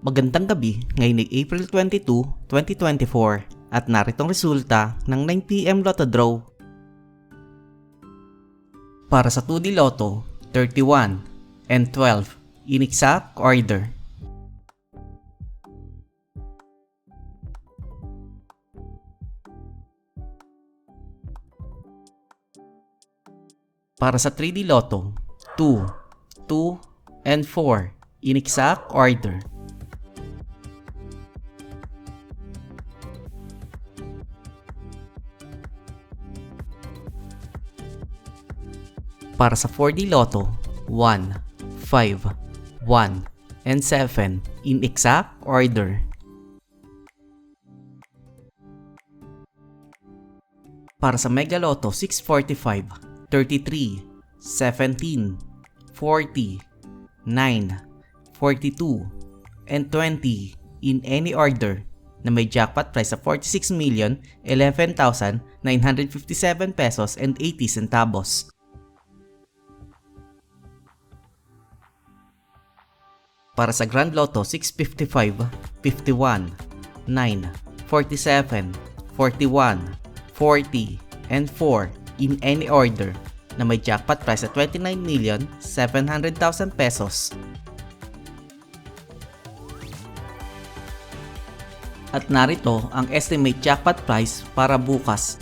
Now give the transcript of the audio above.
Magandang gabi, ngayon ay April 22, 2024 at narito ang resulta ng 9 PM Lotto Draw. Para sa 2D Lotto, 31 and 12 in exact order. Para sa 3D Lotto, 2, 2 and 4 in exact order. Para sa 4D Lotto, 1, 5, 1, and 7 in exact order. Para sa Mega Lotto 645, 33, 17, 40, 9, 42, and 20 in any order na may jackpot price sa 46,011,957 pesos and 80 centavos. Para sa Grand Lotto 655, 51, 9, 47, 41, 40, and 4 in any order na may jackpot price sa 29,700,000 pesos. At narito ang estimate jackpot price para bukas,